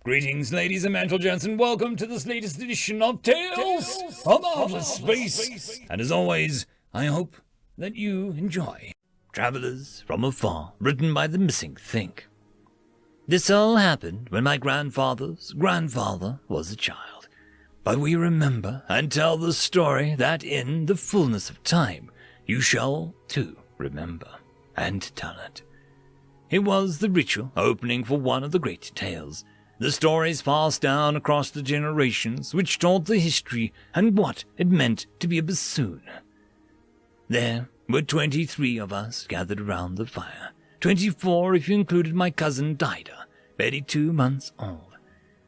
Greetings, ladies and gentlemen, and welcome to this latest edition of Tales from Outer Space. And as always, I hope that you enjoy Travelers from Afar, written by TheMissingThink. This all happened when my grandfather's grandfather was a child. But we remember and tell the story that in the fullness of time, you shall too remember and tell it. It was the ritual opening for one of the great tales. The stories passed down across the generations which told the history and what it meant to be a bassoon. There were 23 of us gathered around the fire, 24 if you included my cousin Dida, barely 2 months old.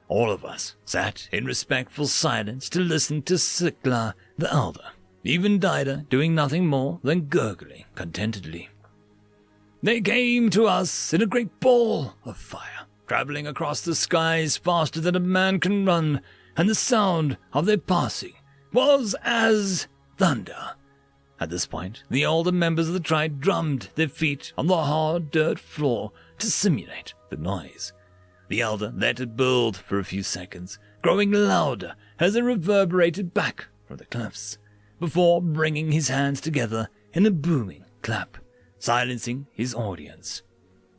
All of us sat in respectful silence to listen to Sikla the elder, even Dida doing nothing more than gurgling contentedly. They came to us in a great ball of fire, traveling across the skies faster than a man can run, and the sound of their passing was as thunder. At this point, the older members of the tribe drummed their feet on the hard dirt floor to simulate the noise. The elder let it build for a few seconds, growing louder as it reverberated back from the cliffs, before bringing his hands together in a booming clap, silencing his audience.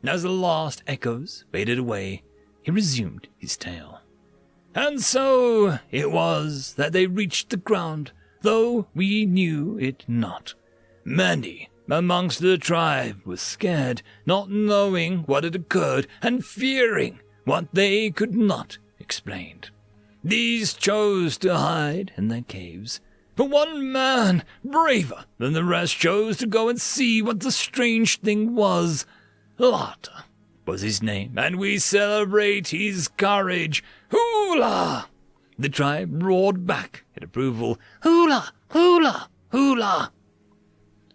As the last echoes faded away, he resumed his tale. And so it was that they reached the ground, though we knew it not. Many amongst the tribe were scared, not knowing what had occurred and fearing what they could not explain. These chose to hide in their caves, but one man, braver than the rest, chose to go and see what the strange thing was. Lata was his name, and we celebrate his courage. Hoola! The tribe roared back in approval. Hoola! Hoola! Hoola!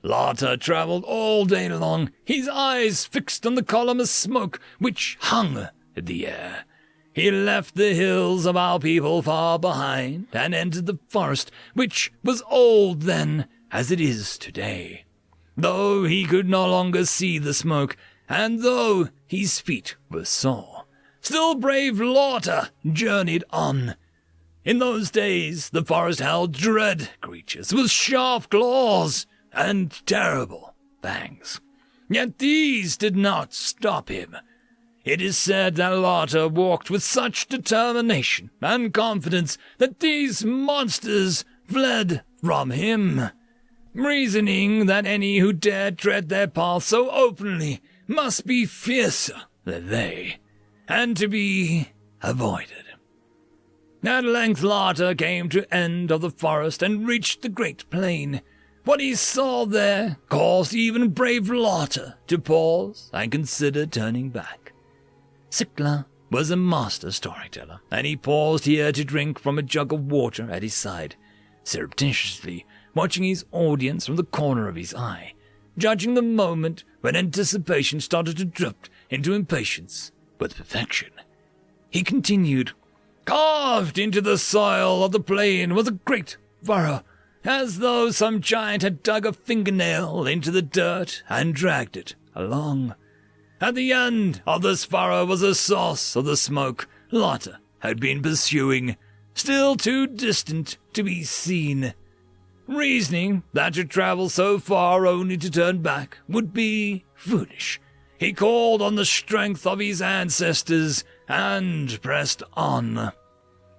Lata traveled all day long, his eyes fixed on the column of smoke which hung in the air. He left the hills of our people far behind and entered the forest, which was old then as it is today. Though he could no longer see the smoke, and though his feet were sore, still brave Lata journeyed on. In those days, the forest held dread creatures with sharp claws and terrible fangs. Yet these did not stop him. It is said that Lata walked with such determination and confidence that these monsters fled from him, reasoning that any who dared tread their path so openly must be fiercer than they, and to be avoided. At length Lata came to end of the forest and reached the great plain. What he saw there caused even brave Lata to pause and consider turning back. Sikla was a master storyteller, and he paused here to drink from a jug of water at his side, surreptitiously watching his audience from the corner of his eye, judging the moment when anticipation started to drift into impatience with perfection. He continued, Carved into the soil of the plain was a great furrow, as though some giant had dug a fingernail into the dirt and dragged it along. At the end of this furrow was a source of the smoke Lata had been pursuing, still too distant to be seen. Reasoning that to travel so far only to turn back would be foolish, he called on the strength of his ancestors and pressed on.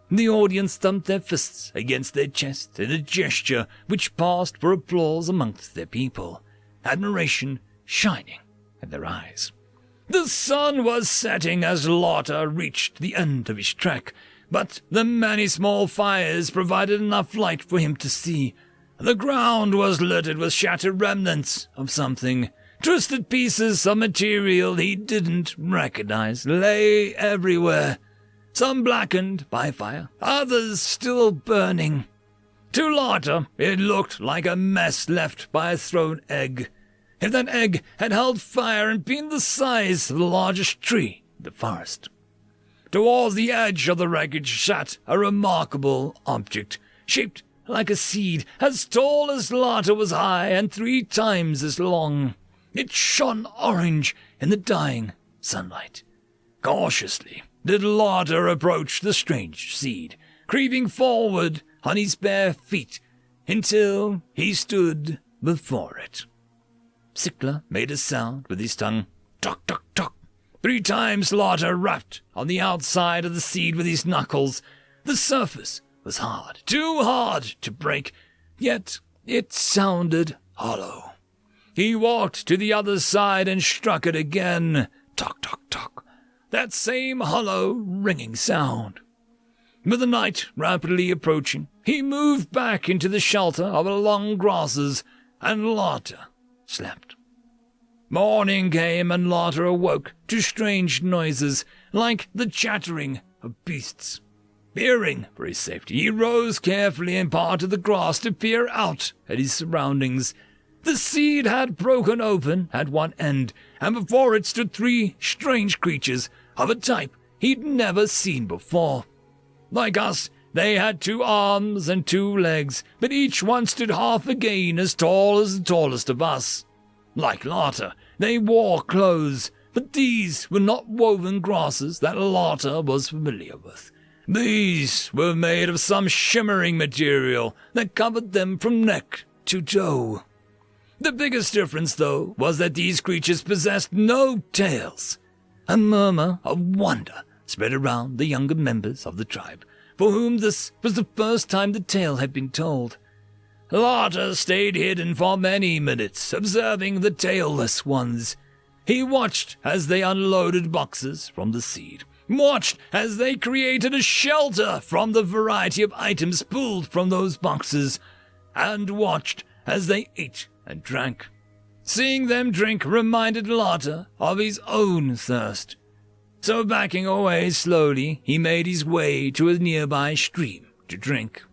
The audience thumped their fists against their chests in a gesture which passed for applause amongst their people, admiration shining in their eyes. The sun was setting as Lata reached the end of his trek, but the many small fires provided enough light for him to see. The ground was littered with shattered remnants of something. Twisted pieces of material he didn't recognize lay everywhere, some blackened by fire, others still burning. To Lata, it looked like a mess left by a thrown egg. If that egg had held fire and been the size of the largest tree in the forest. Towards the edge of the wreckage sat a remarkable object, shaped like a seed, as tall as Lata was high and 3 times as long. It shone orange in the dying sunlight. Cautiously, did Lauder approach the strange seed, creeping forward on his bare feet until he stood before it. Sickler made a sound with his tongue. Tock, tock, tock. 3 times Lauder rapped on the outside of the seed with his knuckles. The surface was hard, too hard to break, yet it sounded hollow. He walked to the other side and struck it again. Tock, tock, tock. That same hollow, ringing sound. With the night rapidly approaching, he moved back into the shelter of the long grasses, and Lauder slept. Morning came, and Lauder awoke to strange noises, like the chattering of beasts. Fearing for his safety, he rose carefully and parted the grass to peer out at his surroundings. The seed had broken open at one end, and before it stood 3 strange creatures of a type he'd never seen before. Like us, they had 2 arms and 2 legs, but each one stood half again as tall as the tallest of us. Like Lauder, they wore clothes, but these were not woven grasses that Lauder was familiar with. These were made of some shimmering material that covered them from neck to toe. The biggest difference, though, was that these creatures possessed no tails. A murmur of wonder spread around the younger members of the tribe, for whom this was the first time the tale had been told. Lauder stayed hidden for many minutes, observing the tailless ones. He watched as they unloaded boxes from the seed, watched as they created a shelter from the variety of items pulled from those boxes, and watched as they ate and drank. Seeing them drink reminded Lauder of his own thirst. So backing away slowly, he made his way to a nearby stream to drink.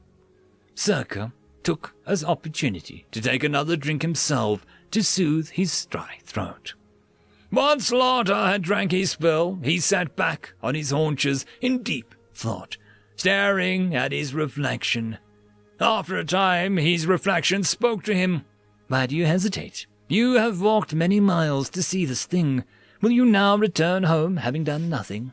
Circa took as opportunity to take another drink himself to soothe his dry throat. Once Lauder had drank his fill, he sat back on his haunches in deep thought, staring at his reflection. After a time, his reflection spoke to him. "Why do you hesitate? You have walked many miles to see this thing. Will you now return home, having done nothing?"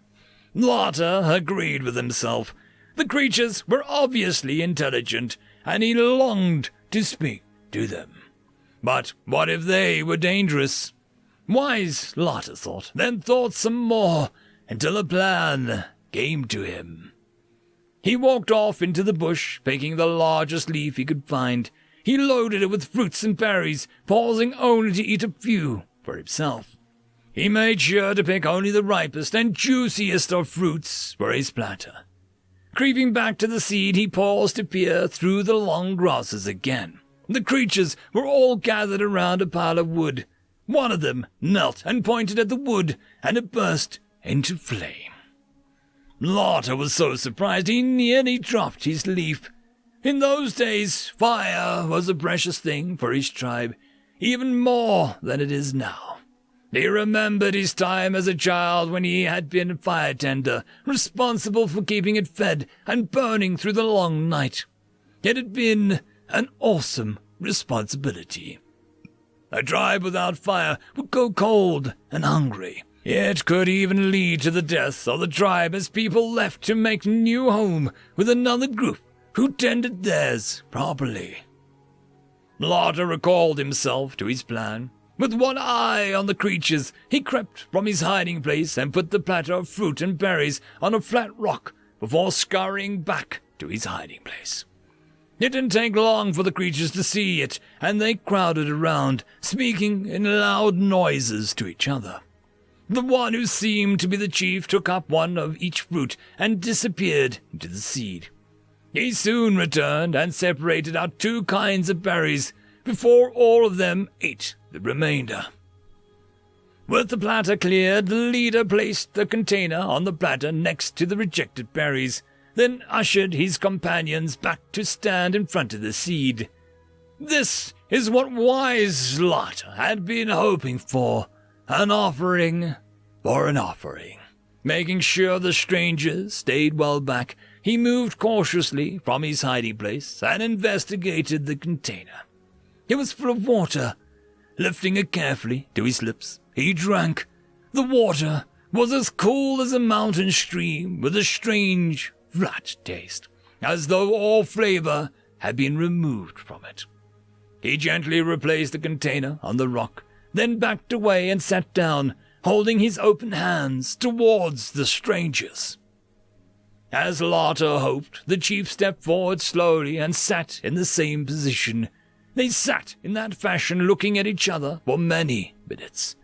Lauder agreed with himself. The creatures were obviously intelligent, and he longed to speak to them. But what if they were dangerous? Wise, Lauder thought, then thought some more, until a plan came to him. He walked off into the bush, picking the largest leaf he could find. He loaded it with fruits and berries, pausing only to eat a few for himself. He made sure to pick only the ripest and juiciest of fruits for his platter. Creeping back to the seed, he paused to peer through the long grasses again. The creatures were all gathered around a pile of wood. One of them knelt and pointed at the wood, and it burst into flame. Lauder was so surprised he nearly dropped his leaf. In those days, fire was a precious thing for his tribe, even more than it is now. He remembered his time as a child when he had been a fire tender, responsible for keeping it fed and burning through the long night. It had been an awesome responsibility. A tribe without fire would go cold and hungry. It could even lead to the death of the tribe as people left to make new home with another group who tended theirs properly. Lauder recalled himself to his plan. With one eye on the creatures, he crept from his hiding place and put the platter of fruit and berries on a flat rock before scurrying back to his hiding place. It didn't take long for the creatures to see it, and they crowded around, speaking in loud noises to each other. The one who seemed to be the chief took up one of each fruit and disappeared into the seed. He soon returned and separated out 2 kinds of berries before all of them ate the remainder. With the platter cleared, the leader placed the container on the platter next to the rejected berries, then ushered his companions back to stand in front of the seed. This is what wise Lauder had been hoping for, an offering for an offering. Making sure the strangers stayed well back, he moved cautiously from his hiding place and investigated the container. It was full of water. Lifting it carefully to his lips, he drank. The water was as cool as a mountain stream with a strange, flat taste, as though all flavor had been removed from it. He gently replaced the container on the rock, then backed away and sat down, holding his open hands towards the strangers. As Lotta hoped, the chief stepped forward slowly and sat in the same position. They sat in that fashion, looking at each other for many minutes.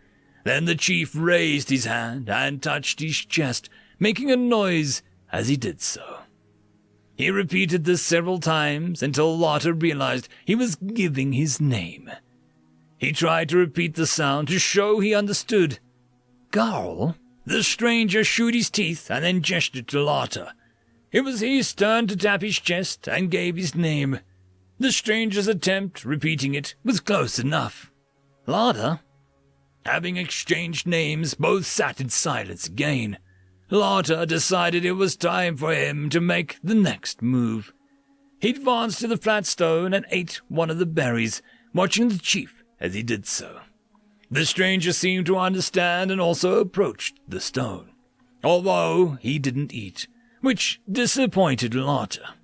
Then the chief raised his hand and touched his chest, making a noise as he did so. He repeated this several times until Lotta realized he was giving his name. He tried to repeat the sound to show he understood. "Garl?" The stranger showed his teeth and then gestured to Lotta. It was his turn to tap his chest and gave his name. The stranger's attempt, repeating it, was close enough. "Lotta?" Having exchanged names, both sat in silence again. Lotta decided it was time for him to make the next move. He advanced to the flat stone and ate one of the berries, watching the chief as he did so. The stranger seemed to understand and also approached the stone, although he didn't eat, which disappointed Lotta.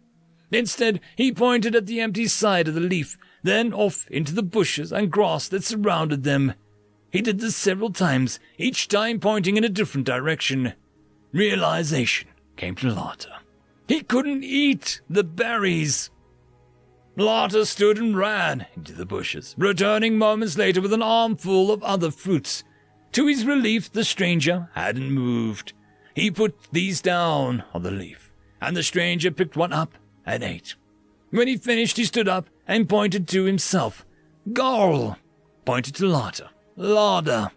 Instead, he pointed at the empty side of the leaf, then off into the bushes and grass that surrounded them. He did this several times, each time pointing in a different direction. Realization came to Lotta. He couldn't eat the berries. Lotta stood and ran into the bushes, returning moments later with an armful of other fruits. To his relief, the stranger hadn't moved. He put these down on the leaf, and the stranger picked one up and ate. When he finished, he stood up and pointed to himself. "Garl!" pointed to Lotta. "Lotta!"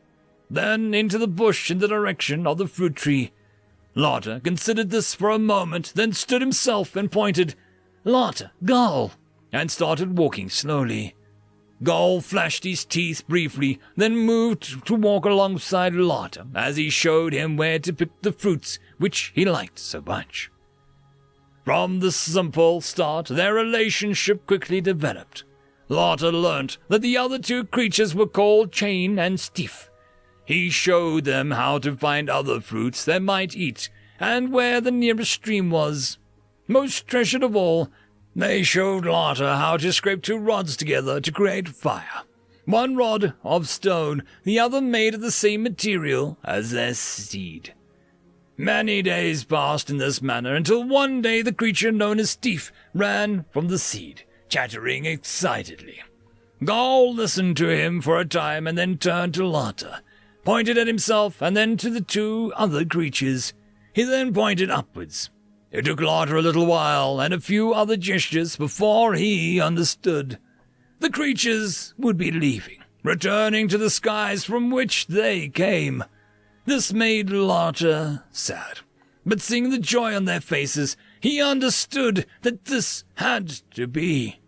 Then into the bush in the direction of the fruit tree. Lotta considered this for a moment, then stood himself and pointed. "Lotta, Garl!" and started walking slowly. Garl flashed his teeth briefly, then moved to walk alongside Lotta as he showed him where to pick the fruits which he liked so much. From the simple start, their relationship quickly developed. Lotta learnt that the other two creatures were called Chain and Stiff. He showed them how to find other fruits they might eat, and where the nearest stream was. Most treasured of all, they showed Lotta how to scrape two rods together to create fire. One rod of stone, the other made of the same material as their seed. Many days passed in this manner until one day the creature known as Stiff ran from the seed, chattering excitedly. Garl listened to him for a time and then turned to Lotta, pointed at himself and then to the two other creatures. He then pointed upwards. It took Lotta a little while and a few other gestures before he understood. The creatures would be leaving, returning to the skies from which they came. This made Lotta sad, but seeing the joy on their faces, he understood that this had to be.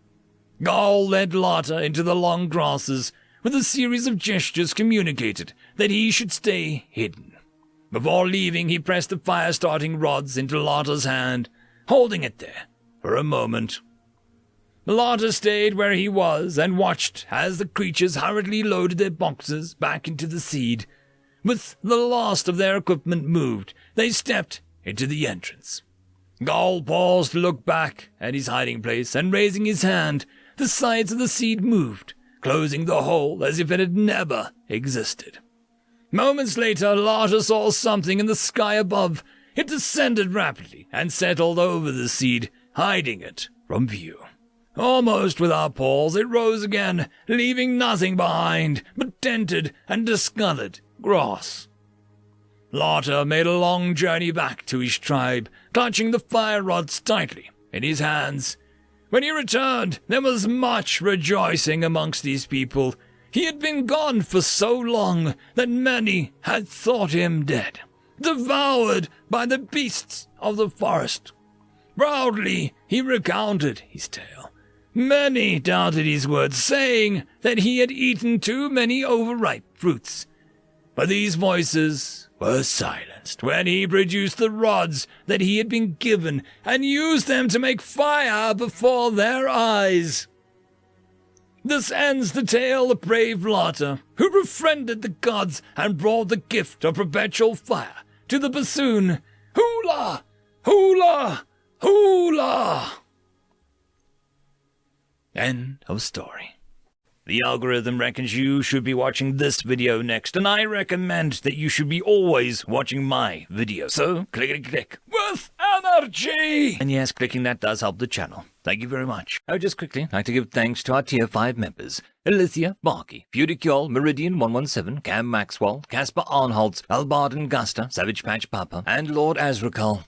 Garl led Lotta into the long grasses. With a series of gestures communicated that he should stay hidden. Before leaving, he pressed the fire-starting rods into Lotta's hand, holding it there for a moment. Lotta stayed where he was and watched as the creatures hurriedly loaded their boxes back into the seed. With the last of their equipment moved, they stepped into the entrance. Garl paused to look back at his hiding place, and raising his hand, the sides of the seed moved, closing the hole as if it had never existed. Moments later, Lotta saw something in the sky above. It descended rapidly and settled over the seed, hiding it from view. Almost without pause, it rose again, leaving nothing behind but dented and discolored grass. Lotta made a long journey back to his tribe, clutching the fire rods tightly in his hands. When he returned, there was much rejoicing amongst these people. He had been gone for so long that many had thought him dead, devoured by the beasts of the forest. Proudly he recounted his tale. Many doubted his words, saying that he had eaten too many overripe fruits. But these voices were silenced when he produced the rods that he had been given and used them to make fire before their eyes. This ends the tale of brave Lotta, who befriended the gods and brought the gift of perpetual fire to the bassoon. Hoola! Hoola! Hoola! End of story. The algorithm reckons you should be watching this video next, and I recommend that you should be always watching my video. So, click with energy! And yes, clicking that does help the channel. Thank you very much. I would just quickly like to give thanks to our Tier 5 members: Elithia, Barky, Fudicule, Meridian117, Cam Maxwell, Casper Arnholtz, Albard and Gusta, Savage Patch Papa, and Lord Azrakal.